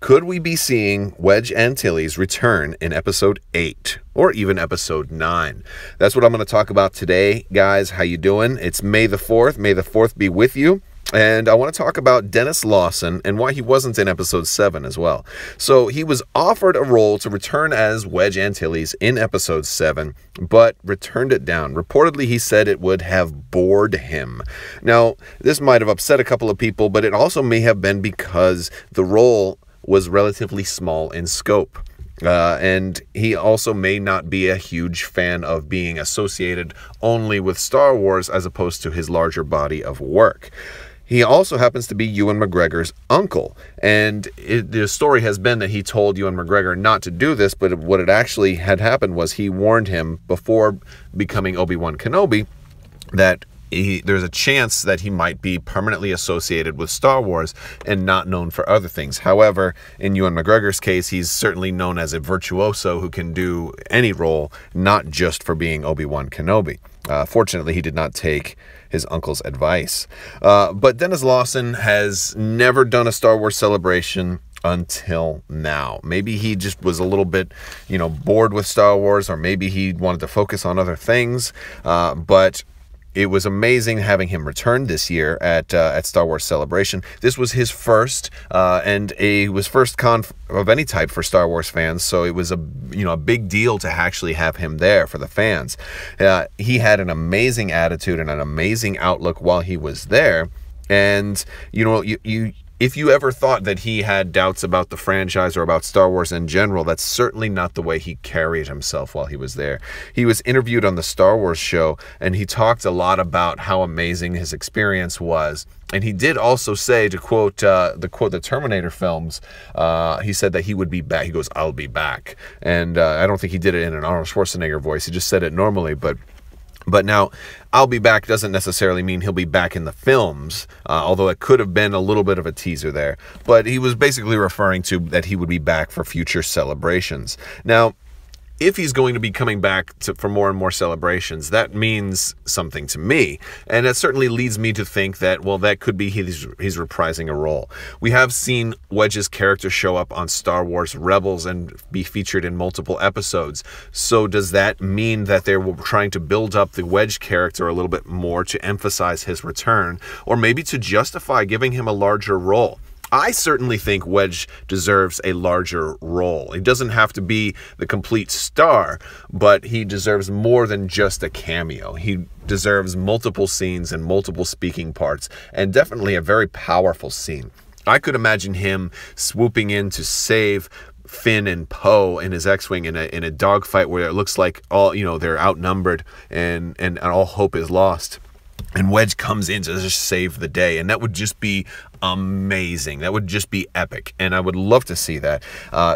Could we be seeing Wedge Antilles return in episode 8 or even episode 9? That's what I'm going to talk about today, guys. How you doing? It's May the 4th. May the 4th be with you. And I want to talk about Dennis Lawson and why he wasn't in episode 7 as well. So he was offered a role to return as Wedge Antilles in episode 7, but returned it down. Reportedly, he said it would have bored him. Now, this might have upset a couple of people, but it also may have been because the role was relatively small in scope. And he also may not be a huge fan of being associated only with Star Wars as opposed to his larger body of work. He also happens to be Ewan McGregor's uncle, and the story has been that he told Ewan McGregor not to do this, but what it actually had happened was he warned him before becoming Obi-Wan Kenobi that there's a chance that he might be permanently associated with Star Wars and not known for other things. However, in Ewan McGregor's case, he's certainly known as a virtuoso who can do any role, not just for being Obi-Wan Kenobi. Fortunately, he did not take his uncle's advice. But Dennis Lawson has never done a Star Wars celebration until now. Maybe he just was a little bit, bored with Star Wars, or maybe he wanted to focus on other things. But it was amazing having him return this year at Star Wars Celebration. This was his first, and it was first con of any type for Star Wars fans. So it was a big deal to actually have him there for the fans. He had an amazing attitude and an amazing outlook while he was there. And if you ever thought that he had doubts about the franchise or about Star Wars in general, that's certainly not the way he carried himself while he was there. He was interviewed on the Star Wars show, and he talked a lot about how amazing his experience was. And he did also say, to quote the Terminator films, he said that he would be back. He goes, "I'll be back." And I don't think he did it in an Arnold Schwarzenegger voice. He just said it normally, but now, "I'll be back" doesn't necessarily mean he'll be back in the films, although it could have been a little bit of a teaser there. But he was basically referring to that he would be back for future celebrations. Now, if he's going to be coming back for more and more celebrations, that means something to me. And that certainly leads me to think that, well, that could be he's reprising a role. We have seen Wedge's character show up on Star Wars Rebels and be featured in multiple episodes. So does that mean that they're trying to build up the Wedge character a little bit more to emphasize his return, or maybe to justify giving him a larger role? I certainly think Wedge deserves a larger role. He doesn't have to be the complete star, but he deserves more than just a cameo. He deserves multiple scenes and multiple speaking parts, and definitely a very powerful scene. I could imagine him swooping in to save Finn and Poe in his X-Wing in a dogfight where it looks like they're outnumbered and all hope is lost. And Wedge comes in to just save the day. And that would just be amazing. That would just be epic. And I would love to see that.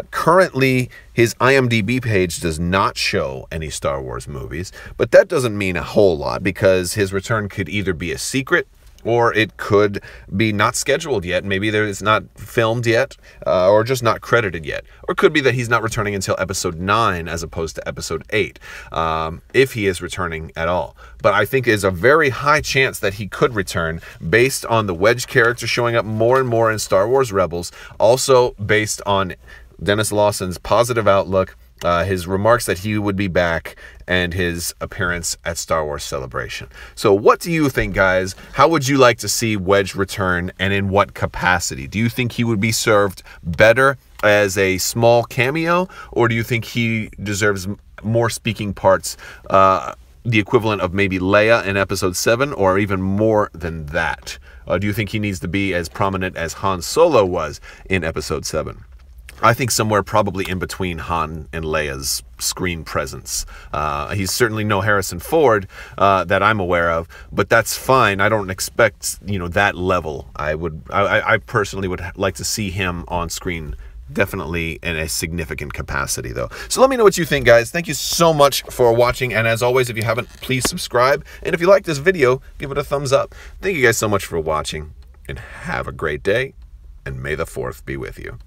Currently, his IMDb page does not show any Star Wars movies. But that doesn't mean a whole lot, because his return could either be a secret, or it could be not scheduled yet. Maybe it's not filmed yet, or just not credited yet. Or it could be that he's not returning until episode 9 as opposed to episode 8, if he is returning at all. But I think there's a very high chance that he could return based on the Wedge character showing up more and more in Star Wars Rebels. Also based on Dennis Lawson's positive outlook, his remarks that he would be back, and his appearance at Star Wars Celebration. So what do you think, guys? How would you like to see Wedge return, and in what capacity? Do you think he would be served better as a small cameo, or do you think he deserves more speaking parts, the equivalent of maybe Leia in episode 7, or even more than that? Do you think he needs to be as prominent as Han Solo was in episode 7? I think somewhere probably in between Han and Leia's screen presence. He's certainly no Harrison Ford that I'm aware of, but that's fine. I don't expect that level. I personally would like to see him on screen, definitely in a significant capacity, though. So let me know what you think, guys. Thank you so much for watching, and as always, if you haven't, please subscribe, and if you like this video, give it a thumbs up. Thank you guys so much for watching, and have a great day, and may the 4th be with you.